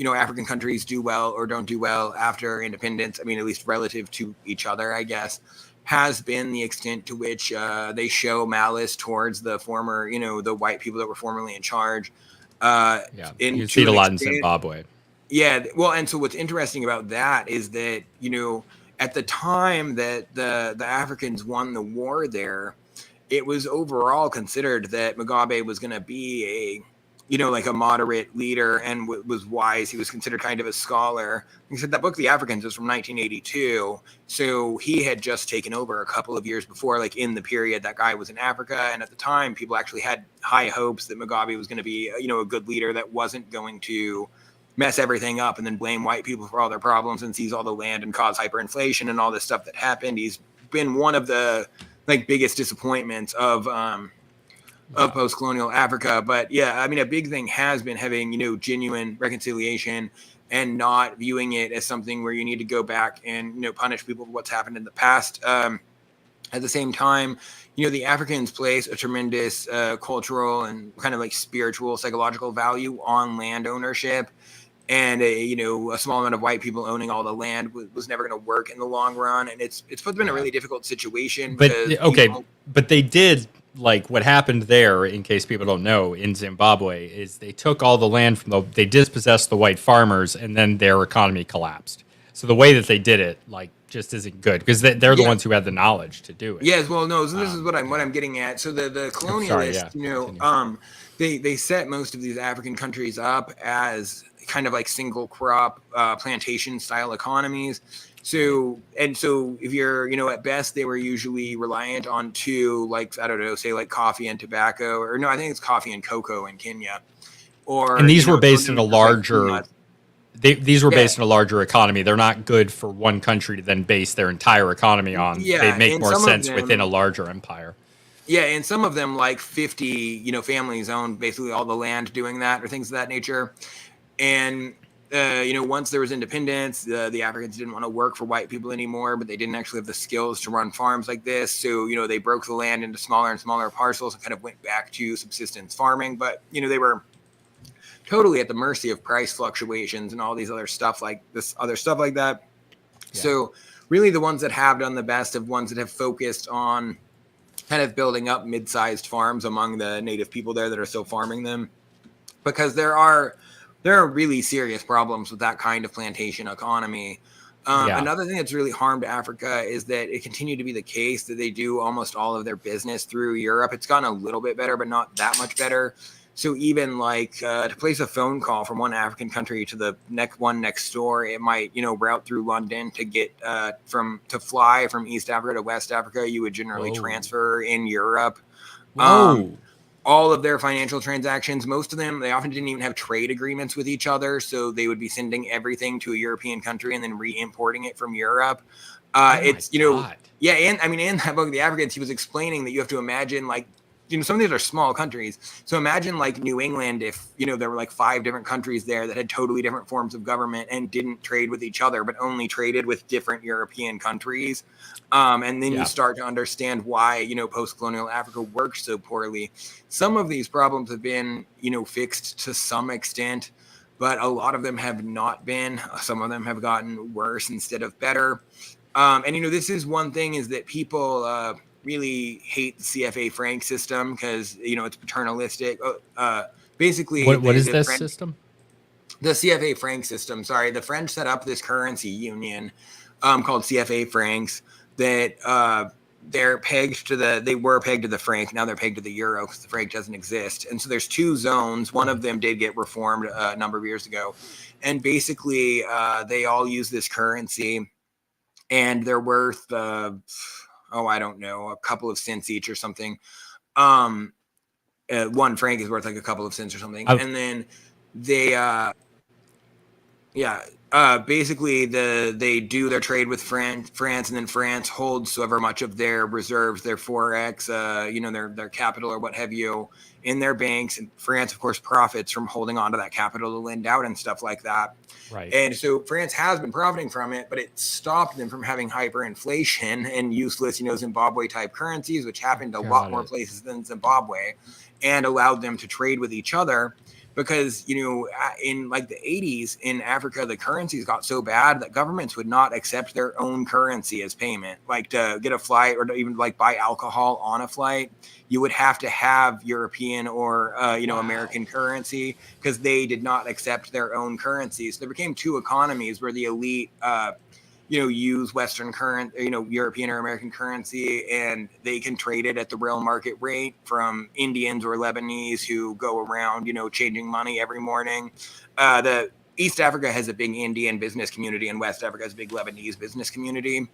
African countries do well or don't do well after independence, I mean, at least relative to each other, I guess, has been the extent to which they show malice towards the former, the white people that were formerly in charge. You see it a lot in Zimbabwe. Yeah. Well, and so what's interesting about that is that, at the time that the Africans won the war there, it was overall considered that Mugabe was going to be like a moderate leader and was wise. He was considered kind of a scholar. He said that book, The Africans, is from 1982. So he had just taken over a couple of years before, like in the period that guy was in Africa. And at the time, people actually had high hopes that Mugabe was going to be, a good leader that wasn't going to mess everything up and then blame white people for all their problems and seize all the land and cause hyperinflation and all this stuff that happened. He's been one of the biggest disappointments of post-colonial Africa. But yeah, I mean, a big thing has been having, genuine reconciliation and not viewing it as something where you need to go back and, punish people for what's happened in the past. At the same time, the Africans place a tremendous cultural and kind of like spiritual, psychological value on land ownership. And a small amount of white people owning all the land was never going to work in the long run, and it's put them in a really difficult situation. But but they did, like, what happened there. In case people don't know, in Zimbabwe, is they took all the land they dispossessed the white farmers, and then their economy collapsed. So the way that they did it, just isn't good because they're the ones who had the knowledge to do it. Yes, well, no. So this is what I'm getting at. So the colonialists, they set most of these African countries up as kind of like single crop plantation style economies. So if you're, at best, they were usually reliant on two, say coffee and tobacco, or no, I think it's coffee and cocoa in Kenya. And these were based in a larger, these were based on a larger economy. They're not good for one country to then base their entire economy on. Yeah, They make and more some of sense them, within a larger empire. yeah, and some of them, like 50, families own basically all the land doing that or things of that nature. And once there was independence, the Africans didn't want to work for white people anymore, but they didn't actually have the skills to run farms like this. So, they broke the land into smaller and smaller parcels and kind of went back to subsistence farming. But, they were totally at the mercy of price fluctuations and all these other stuff like that. Yeah. So really the ones that have done the best of ones that have focused on kind of building up mid-sized farms among the native people there that are still farming them, because there are really serious problems with that kind of plantation economy. Another thing that's really harmed Africa is that it continued to be the case that they do almost all of their business through Europe. It's gotten a little bit better, but not that much better. So even like to place a phone call from one African country to the next one next door, it might, route through London to get to fly from East Africa to West Africa. You would generally transfer in Europe. All of their financial transactions, most of them, they often didn't even have trade agreements with each other. So they would be sending everything to a European country and then re-importing it from Europe. It's, yeah. And I mean, in that book, The Africans, he was explaining that you have to imagine like, some of these are small countries. So imagine like New England, if, there were like 5 different countries there that had totally different forms of government and didn't trade with each other, but only traded with different European countries. And then you start to understand why, post-colonial Africa worked so poorly. Some of these problems have been, fixed to some extent, but a lot of them have not been. Some of them have gotten worse instead of better. And, this is one thing is that people really hate the CFA franc system because, it's paternalistic. Basically, what is this system? The CFA franc system. Sorry, the French set up this currency union called CFA francs that they were pegged to the franc. Now they're pegged to the euro because the franc doesn't exist. And so there's 2 zones. One of them did get reformed a number of years ago. And basically, they all use this currency and they're worth I don't know, a couple of cents each or something. 1 franc is worth like a couple of cents or something. And then they, basically they do their trade with France, and then France holds so ever much of their reserves, their forex, their capital or what have you in their banks. And France, of course, profits from holding on to that capital to lend out and stuff like that. Right. And so France has been profiting from it, but it stopped them from having hyperinflation and useless, Zimbabwe type currencies, which happened a lot more places than Zimbabwe, and allowed them to trade with each other. Because, in like the 80s in Africa, the currencies got so bad that governments would not accept their own currency as payment. Like to get a flight or to even like buy alcohol on a flight, you would have to have European or, American currency because they did not accept their own currency. So there became 2 economies where the elite, use Western European or American currency, and they can trade it at the real market rate from Indians or Lebanese who go around, changing money every morning. The East Africa has a big Indian business community, and West Africa has a big Lebanese business community.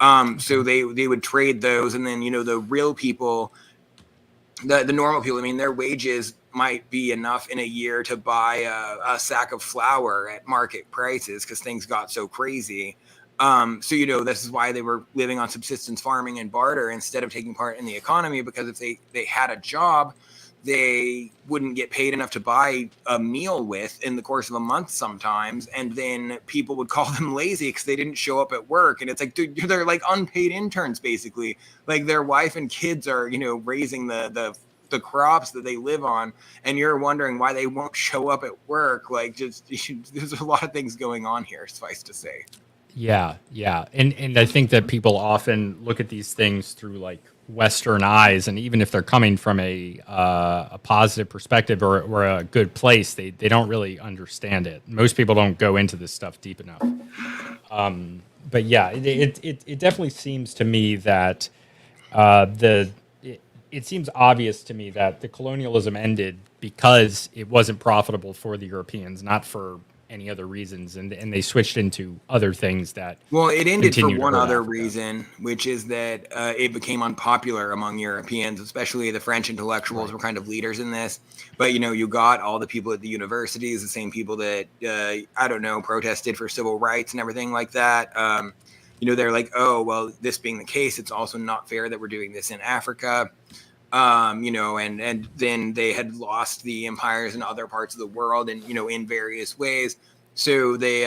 So they would trade those, and then, the real people, the normal people, I mean, their wages might be enough in a year to buy a sack of flour at market prices because things got so crazy. So, this is why they were living on subsistence farming and barter instead of taking part in the economy, because if they had a job, they wouldn't get paid enough to buy a meal with in the course of a month sometimes. And then people would call them lazy because they didn't show up at work. And it's like, dude, they're like unpaid interns, basically. Like their wife and kids are, raising the crops that they live on, and you're wondering why they won't show up at work. Like there's a lot of things going on here, suffice to say. Yeah. And I think that people often look at these things through like Western eyes, and even if they're coming from a positive perspective or a good place, they don't really understand it. Most people don't go into this stuff deep enough. But yeah, it definitely seems to me that it seems obvious to me that the colonialism ended because it wasn't profitable for the Europeans, not for any other reasons, and they switched into other things that. Well, it ended for continue to one hurt other Africa. reason, which is that it became unpopular among Europeans, especially the French intellectuals were kind of leaders in this. But, you got all the people at the universities, the same people that, I don't know, protested for civil rights and everything like that. They're like, oh, well, this being the case, it's also not fair that we're doing this in Africa. And then they had lost the empires in other parts of the world and, in various ways. So they,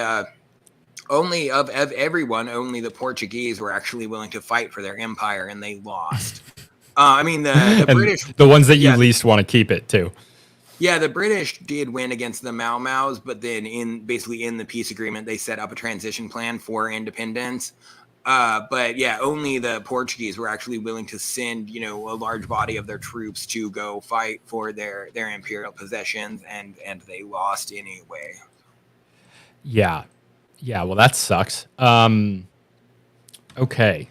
only of everyone, only the Portuguese were actually willing to fight for their empire, and they lost. The British, the ones that you least want to keep it too. Yeah, the British did win against the Mau Maus, but then in the peace agreement, they set up a transition plan for independence. But yeah, only the Portuguese were actually willing to send, a large body of their troops to go fight for their imperial possessions, and they lost anyway. Yeah. Yeah, well, that sucks. Okay. Okay.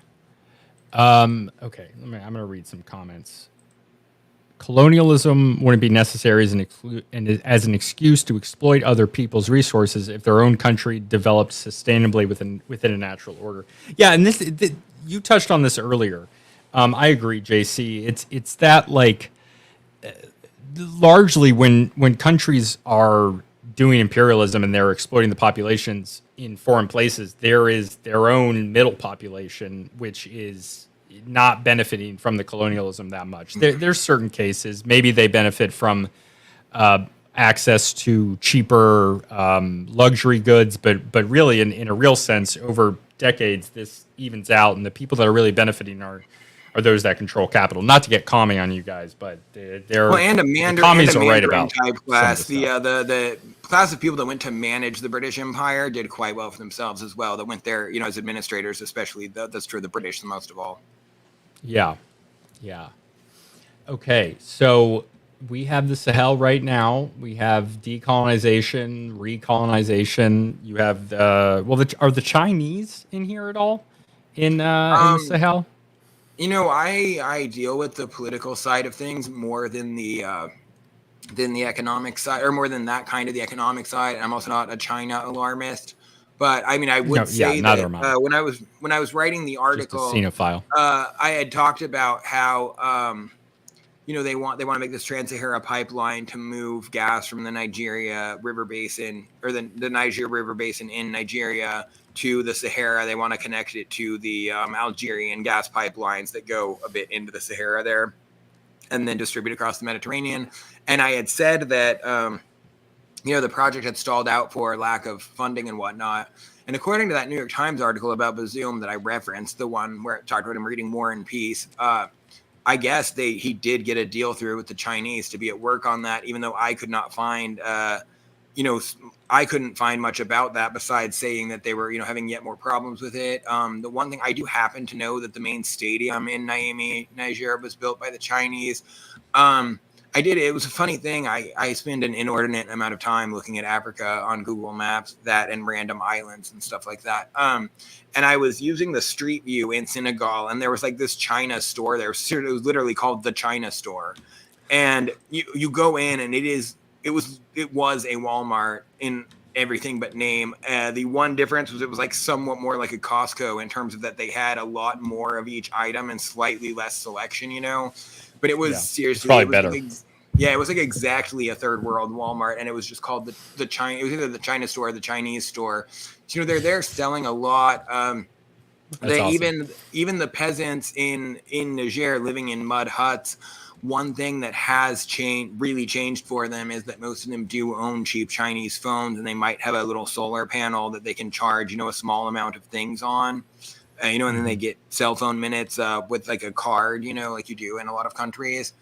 I'm going to read some comments. Colonialism wouldn't be necessary as an excuse to exploit other people's resources if their own country developed sustainably within a natural order. Yeah, and you touched on this earlier. I agree, JC. It's that largely when countries are doing imperialism and they're exploiting the populations in foreign places, there is their own middle population, which is not benefiting from the colonialism that much. There's certain cases, maybe they benefit from access to cheaper luxury goods, but really in a real sense, over decades, this evens out, and the people that are really benefiting are those that control capital. Not to get calming on you guys, but they're and a commies are right Mandarin about type class. The class of people that went to manage the British Empire did quite well for themselves as well. That went there, as administrators, especially. That's true of the British the most of all. Yeah. Okay, so we have the Sahel right now. We have decolonization, recolonization. You have are the Chinese in here at all in the Sahel? I deal with the political side of things more than the economic side, or more than that kind of the economic side. I'm also not a China alarmist, but I would say that when I was writing the article, just a xenophile. I had talked about how they want to make this Trans-Sahara pipeline to move gas from the Nigeria River Basin, or the Niger River Basin in Nigeria, to the Sahara. They want to connect it to the Algerian gas pipelines that go a bit into the Sahara there, and then distribute across the Mediterranean. And I had said that the project had stalled out for lack of funding and whatnot. And according to that New York Times article about Bazoum that I referenced, the one where it talked about him reading War and Peace, I guess he did get a deal through with the Chinese to be at work on that, even though I could not find I couldn't find much about that besides saying that they were, having yet more problems with it. The one thing I do happen to know that the main stadium in Niamey, Niger, was built by the Chinese. It was a funny thing. I spend an inordinate amount of time looking at Africa on Google Maps, that and random islands and stuff like that. And I was using the Street View in Senegal, and there was this China store there. It was literally called the China store. And you go in, and it was a Walmart in everything but name. The one difference was it was somewhat more like a Costco in terms of that they had a lot more of each item and slightly less selection, But it was seriously probably better. It was exactly a third world Walmart, and it was just called the China. It was either the China store or the Chinese store. So they're selling a lot. Awesome. Even the peasants in Niger living in mud huts. One thing that has really changed for them is that most of them do own cheap Chinese phones, and they might have a little solar panel that they can charge, a small amount of things on, and then they get cell phone minutes with a card, like you do in a lot of countries.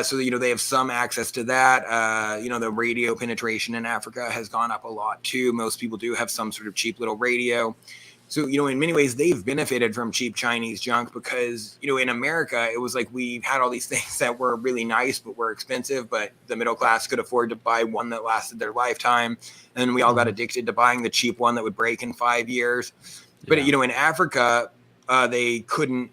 So they have some access to that. The radio penetration in Africa has gone up a lot too. Most people do have some sort of cheap little radio. So, in many ways, they've benefited from cheap Chinese junk because, in America, it was we had all these things that were really nice but were expensive, but the middle class could afford to buy one that lasted their lifetime. And then we all got addicted to buying the cheap one that would break in 5 years. But, in Africa, they couldn't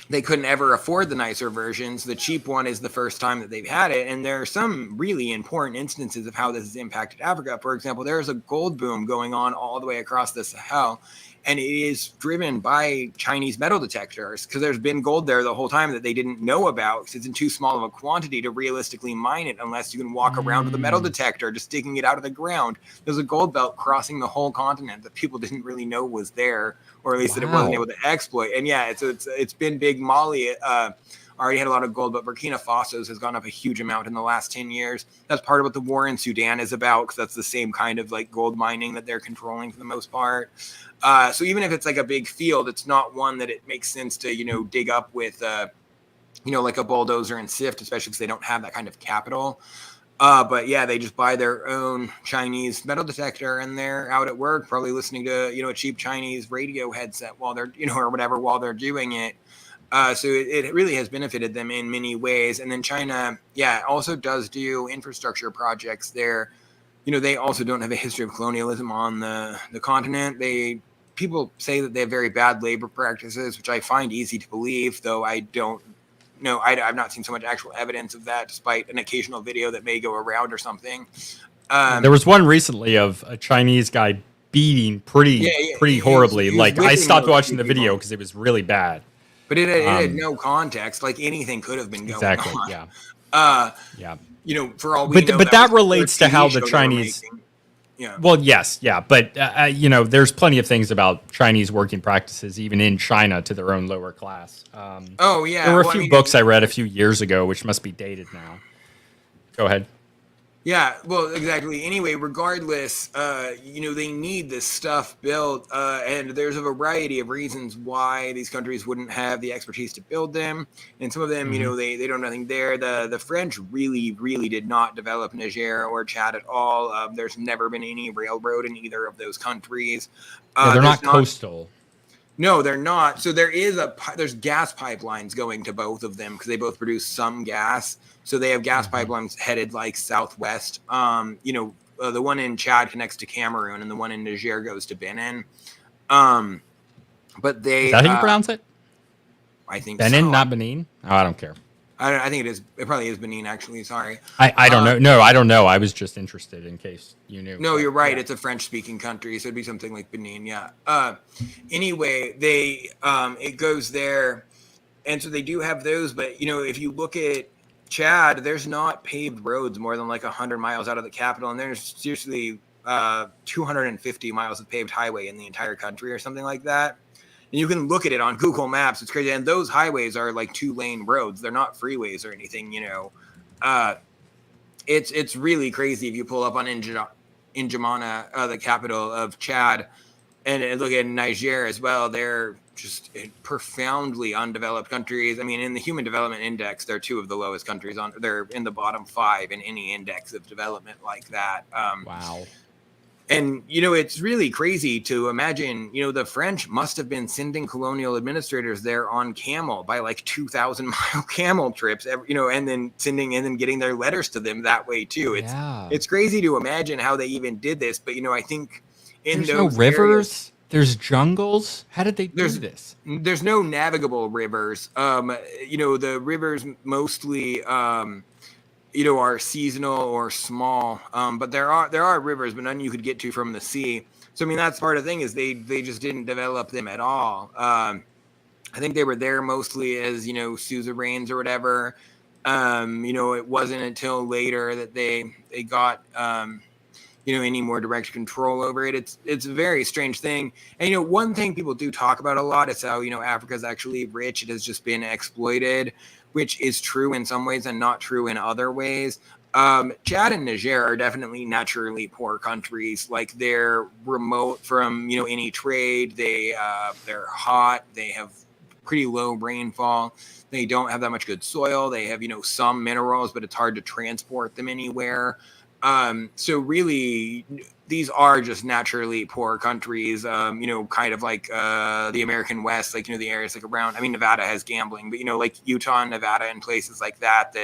they couldn't ever afford the nicer versions. The cheap one is the first time that they've had it. And there are some really important instances of how this has impacted Africa. For example, there's a gold boom going on all the way across the Sahel. And it is driven by Chinese metal detectors because there's been gold there the whole time that they didn't know about because it's in too small of a quantity to realistically mine it unless you can walk around with a metal detector just digging it out of the ground. There's a gold belt crossing the whole continent that people didn't really know was there, or at least that it wasn't able to exploit. And yeah, it's been big. Mali already had a lot of gold, but Burkina Faso's has gone up a huge amount in the last 10 years. That's part of what the war in Sudan is about because that's the same kind of like gold mining that they're controlling for the most part. So even if it's like a big field, it's not one that it makes sense to, dig up with, like a bulldozer and sift, especially because they don't have that kind of capital. But yeah, they just buy their own Chinese metal detector and they're out at work, probably listening to, a cheap Chinese radio headset while they're, or whatever, while they're doing it. So it really has benefited them in many ways. And then China, also does do infrastructure projects there. They also don't have a history of colonialism on the continent. People say that they have very bad labor practices, which I find easy to believe, though I don't know. I've not seen so much actual evidence of that, despite an occasional video that may go around or something. There was one recently of a Chinese guy beating pretty horribly. Like I stopped watching the video because it was really bad. But it had no context. Like anything could have been going on. Yeah. For all we know, but that relates to how the Chinese. Yeah. Well, yes, yeah, but there's plenty of things about Chinese working practices, even in China, to their own lower class. Oh yeah, there were a few books I read a few years ago, which must be dated now. Go ahead. Yeah, well, exactly. Anyway, regardless, they need this stuff built, and there's a variety of reasons why these countries wouldn't have the expertise to build them. And some of them, they don't have nothing there. The French really, really did not develop Niger or Chad at all. There's never been any railroad in either of those countries. They're not coastal. No, they're not. So there's gas pipelines going to both of them because they both produce some gas. So they have gas pipelines headed like southwest. The one in Chad connects to Cameroon, and the one in Niger goes to Benin. But they is that how you pronounce it? I think Benin, so. not Benin. Oh, I don't care. I think it is. It probably is Benin, actually. Sorry. I don't know. No, I don't know. I was just interested in case you knew. No, you're right. Yeah. It's a French-speaking country, so it'd be something like Benin. Yeah. Anyway, it goes there, and so they do have those. But if you look at Chad, there's not paved roads more than like 100 miles out of the capital, and there's seriously 250 miles of paved highway in the entire country, or something like that. And you can look at it on Google Maps. It's crazy. And those highways are like 2-lane roads. They're not freeways or anything, It's really crazy if you pull up on N'Djamena, the capital of Chad, and look at Niger as well. They're just profoundly undeveloped countries. I mean, in the Human Development Index, they're 2 of the lowest countries they're in the bottom 5 in any index of development like that. Wow. And, it's really crazy to imagine, the French must have been sending colonial administrators there on camel by like 2,000-mile camel trips, and then getting their letters to them that way too. It's crazy to imagine how they even did this. But, I think there's no rivers, there's jungles. How did they do this? There's no navigable rivers. The rivers mostly, are seasonal or small, but there are rivers, but none you could get to from the sea. So I mean, that's part of the thing is they just didn't develop them at all. I think they were there mostly as suzerains or whatever. It wasn't until later that they got any more direct control over it. It's a very strange thing. And one thing people do talk about a lot is how Africa's actually rich. It has just been exploited, which is true in some ways and not true in other ways. Chad and Niger are definitely naturally poor countries. Like they're remote from any trade. They're hot. They have pretty low rainfall. They don't have that much good soil. They have some minerals, but it's hard to transport them anywhere. So really, these are just naturally poor countries, kind of like the American West, like, the areas like around, I mean, Nevada has gambling, but, like Utah and Nevada and places like that,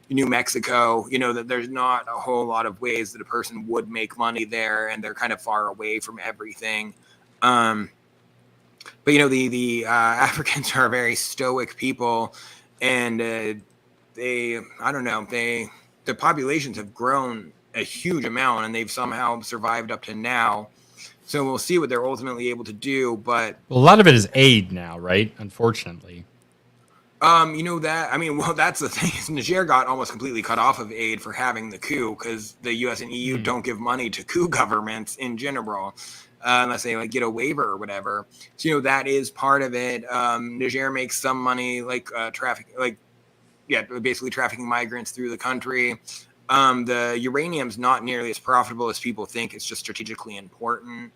New Mexico, that there's not a whole lot of ways that a person would make money there, and they're kind of far away from everything. but the Africans are a very stoic people, and I don't know, the populations have grown a huge amount, and they've somehow survived up to now. So we'll see what they're ultimately able to do. But well, a lot of it is aid now, right? Unfortunately. that's the thing. Is Niger got almost completely cut off of aid for having the coup, because the U.S. and EU don't give money to coup governments in general, unless they like get a waiver or whatever. So that is part of it. Niger makes some money, like basically trafficking migrants through the country. The uranium's not nearly as profitable as people think. It's just strategically important.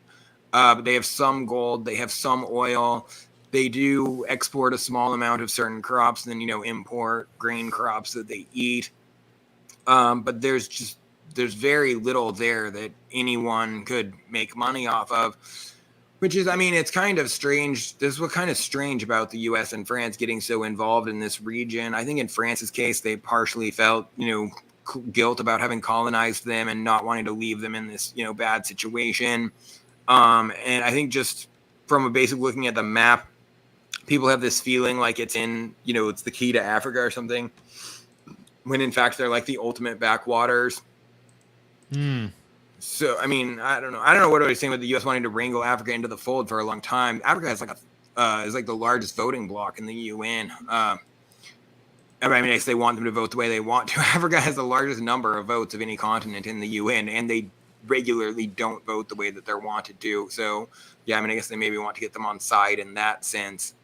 But they have some gold, they have some oil. They do export a small amount of certain crops, and then import grain crops that they eat. But there's very little there that anyone could make money off of. Which is, it's kind of strange. This is what kind of strange about the U.S. and France getting so involved in this region. I think in France's case, they partially felt, guilt about having colonized them and not wanting to leave them in this, bad situation. And I think just from a basic looking at the map, people have this feeling like it's in, it's the key to Africa or something, when in fact they're like the ultimate backwaters. So, I don't know what I was saying with the U.S. wanting to wrangle Africa into the fold for a long time. Africa has is like the largest voting bloc in the UN. I guess they want them to vote the way they want to. Africa has the largest number of votes of any continent in the UN, and they regularly don't vote the way that they're wanted to. So, yeah, I guess they maybe want to get them on side in that sense.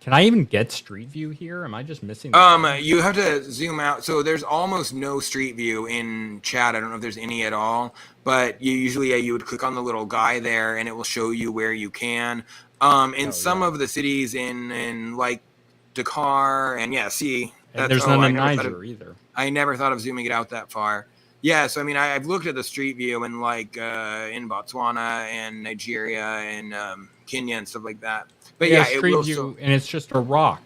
Can I even get Street View here? Am I just missing? You have to zoom out. So there's almost no Street View in chat. I don't know if there's any at all, but you would click on the little guy there, and it will show you where you can. In some of the cities in like Dakar, and see, and there's none in Niger either. I never thought of zooming it out that far. Yeah, so I've looked at the Street View in in Botswana and Nigeria and Kenya and stuff like that. But Street View, and it's just a rock.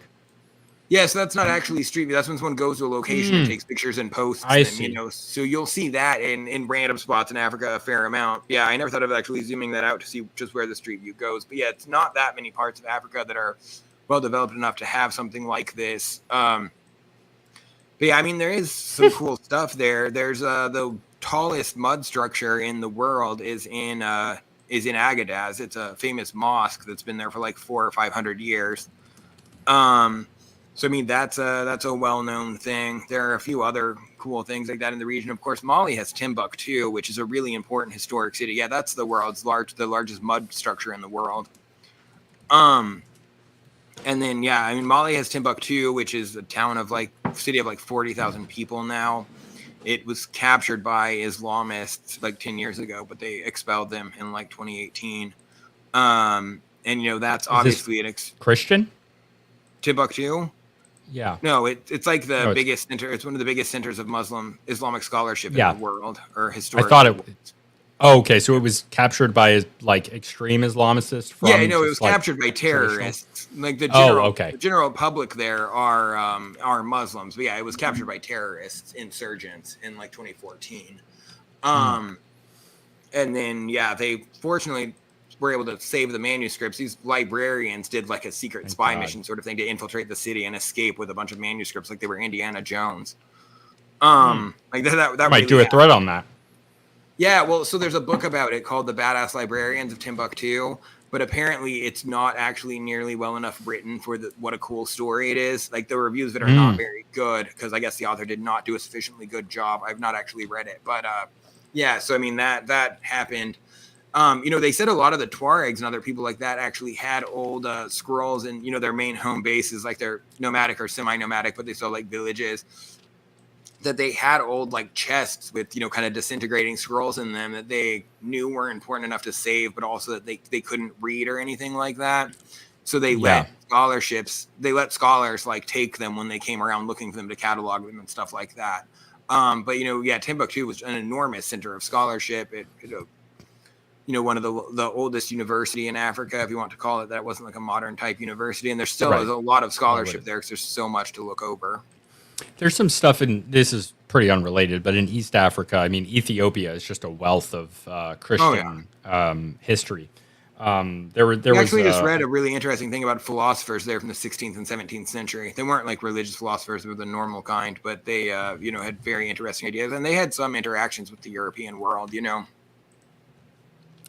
Yeah, so that's not actually Street View. That's when someone goes to a location and takes pictures and posts. I see. So you'll see that in random spots in Africa a fair amount. Yeah, I never thought of actually zooming that out to see just where the Street View goes. But yeah, it's not that many parts of Africa that are well developed enough to have something like this. But yeah, there is some cool stuff there. There's the tallest mud structure in the world is in Agadez. It's a famous mosque that's been there for like 400 or 500 years. So that's a well-known thing. There are a few other cool things like that in the region. Of course, Mali has Timbuktu, which is a really important historic city. Yeah, that's the largest mud structure in the world. And then, Mali has Timbuktu, which is a city of 40,000 people now. It was captured by Islamists 10 years ago, but they expelled them in 2018. And that's obviously Christian? Timbuktu? Yeah. No, it's like the biggest center. It's one of the biggest centers of Islamic scholarship in the world, or historic. I thought it was. Oh, okay. So it was captured by extreme Islamicists. It was captured by terrorists. The general public there are Muslims, but it was captured by terrorists, insurgents in 2014. And then they fortunately were able to save the manuscripts. These librarians did a secret spy mission sort of thing to infiltrate the city and escape with a bunch of manuscripts, like they were Indiana Jones. That might really do a thread on that. Yeah, well, so there's a book about it called The Badass Librarians of Timbuktu, but apparently it's not actually nearly well enough written for what a cool story it is. The reviews that are not very good, because I guess the author did not do a sufficiently good job. I've not actually read it, but so that happened. They said a lot of the Tuaregs and other people like that actually had old scrolls in, their main home bases, they're nomadic or semi-nomadic, but they still villages, that they had old chests with kind of disintegrating scrolls in them that they knew were important enough to save, but also that they couldn't read or anything like that. So they let scholars take them when they came around looking for them to catalog them and stuff like that. But Timbuktu was an enormous center of scholarship. One of the oldest university in Africa, if you want to call it that. It wasn't a modern type university, and there still is a lot of scholarship there because there's so much to look over. There's some stuff this is pretty unrelated, but in East Africa, Ethiopia is just a wealth of Christian history. I actually just read a really interesting thing about philosophers there from the 16th and 17th century. They weren't like religious philosophers; they were the normal kind, but they, had very interesting ideas, and they had some interactions with the European world.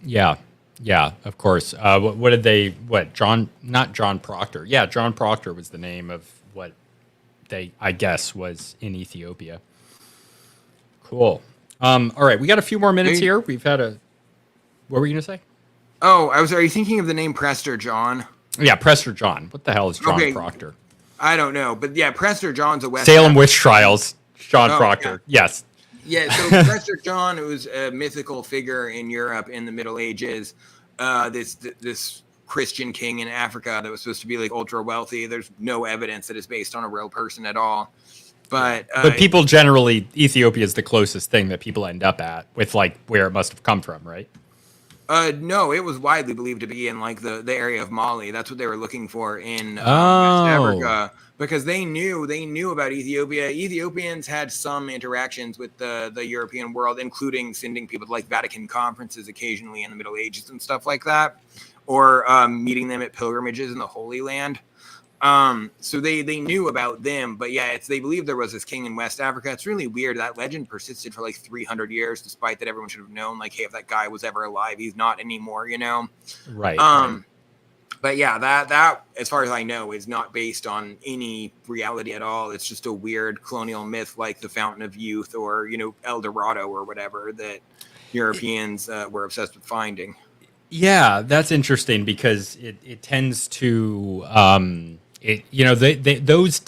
Yeah, yeah, of course. What did they? What John? Not John Proctor. Yeah, John Proctor was the name of what they, I guess, was in Ethiopia. Cool. All right, we got a few more minutes here. We've had a. What were you gonna say? Oh, are you thinking of the name Prester John? Yeah, Prester John. What the hell is John Proctor? I don't know, but yeah, Prester John's a West Salem Witch Trials. John Proctor. Yeah. Yes. Yeah, so Prester John was a mythical figure in Europe in the Middle Ages. This Christian king in Africa that was supposed to be like ultra wealthy. There's no evidence that it's based on a real person at all. But people generally, Ethiopia is the closest thing that people end up at with like where it must have come from, right? No, it was widely believed to be in like the area of Mali. That's what they were looking for in West Africa, because they knew about Ethiopia. Ethiopians had some interactions with the European world, including sending people to like Vatican conferences occasionally in the Middle Ages and stuff like that, or meeting them at pilgrimages in the Holy Land. So they knew about them, but yeah, they believed there was this king in West Africa. It's really weird. That legend persisted for like 300 years, despite that everyone should have known, like, hey, if that guy was ever alive, he's not anymore, Right. But yeah, that as far as I know is not based on any reality at all. It's just a weird colonial myth, like the Fountain of Youth or El Dorado or whatever that Europeans were obsessed with finding. Yeah, that's interesting because it tends to those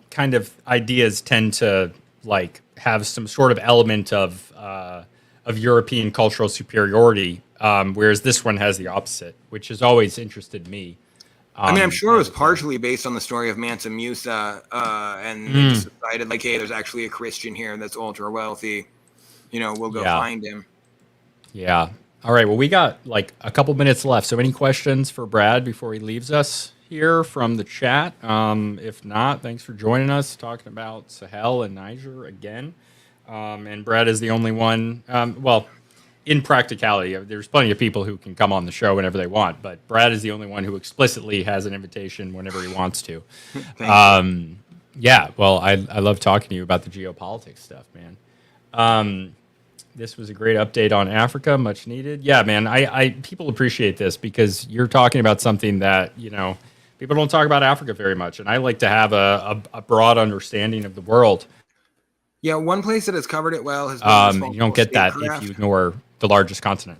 kind of ideas tend to like have some sort of element of European cultural superiority, whereas this one has the opposite, which has always interested me. I mean, I'm sure it was partially based on the story of Mansa Musa, and they just decided like, hey, there's actually a Christian here that's ultra wealthy. We'll go find him. Yeah. All right. Well, we got like a couple minutes left. So any questions for Brad before he leaves us here from the chat? If not, thanks for joining us talking about Sahel and Niger again. And Brad is the only one. In practicality, there's plenty of people who can come on the show whenever they want, but Brad is the only one who explicitly has an invitation whenever he wants to. Yeah. Well, I love talking to you about the geopolitics stuff, man. This was a great update on Africa, much needed. Yeah, man, I people appreciate this because you're talking about something that, people don't talk about Africa very much. And I like to have a broad understanding of the world. Yeah, one place that has covered it well has been you don't get that if you ignore the largest continent.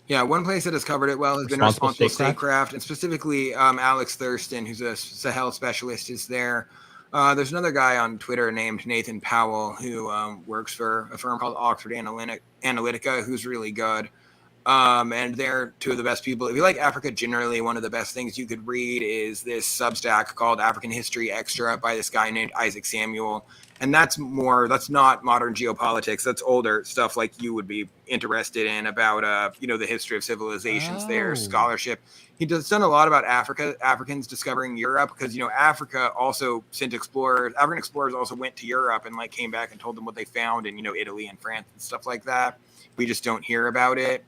Yeah, one place that has covered it well has been responsible statecraft, and specifically Alex Thurston, who's a Sahel specialist, is there. There's another guy on Twitter named Nathan Powell who works for a firm called Oxford Analytica, who's really good. And they're two of the best people. If you like Africa generally, one of the best things you could read is this Substack called African History Extra by this guy named Isaac Samuel. And that's not modern geopolitics. That's older stuff like you would be interested in about, the history of civilizations there, scholarship. He's done a lot about Africans discovering Europe because, Africa also sent explorers. African explorers also went to Europe and came back and told them what they found in, Italy and France and stuff like that. We just don't hear about it.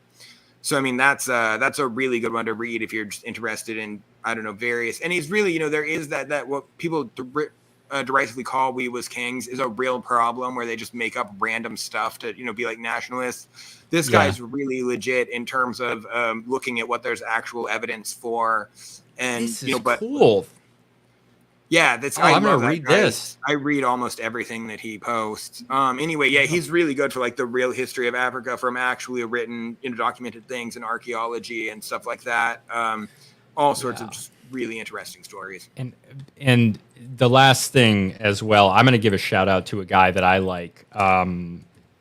So, I mean, that's a really good one to read if you're just interested in, various. And he's really, there is that what people derisively call "we was kings" is a real problem where they just make up random stuff to be like nationalists. This guy's really legit in terms of looking at what there's actual evidence for, and this is cool. Yeah, I'm gonna read this. I read almost everything that he posts. Anyway, yeah, he's really good for the real history of Africa from actually written, documented things in archaeology and stuff like that. All sorts of just really interesting stories. And the last thing as well, I'm going to give a shout out to a guy that I like,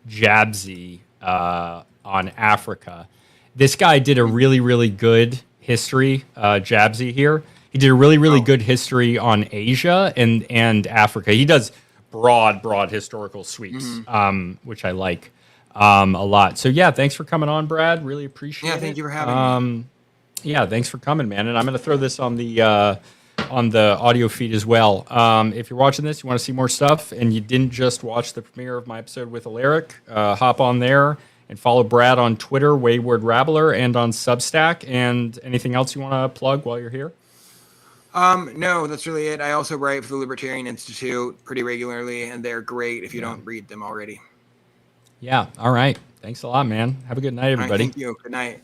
Jabsy, on Africa. This guy did a really, really good history, Jabsy here. He did a really, really good history on Asia and Africa. He does broad historical sweeps, which I like a lot. So yeah, thanks for coming on, Brad. Really appreciate it. Yeah, thank you for having me. Yeah, thanks for coming, man. And I'm going to throw this on the audio feed as well. If you're watching this, you want to see more stuff, and you didn't just watch the premiere of my episode with Alaric, hop on there And follow Brad on Twitter, Wayward Rabbler, and on Substack. And anything else you want to plug while you're here? No, that's really it. I also write for the Libertarian Institute pretty regularly, and they're great if you don't read them already. Yeah. All right. Thanks a lot, man. Have a good night, everybody. All right, thank you. Good night.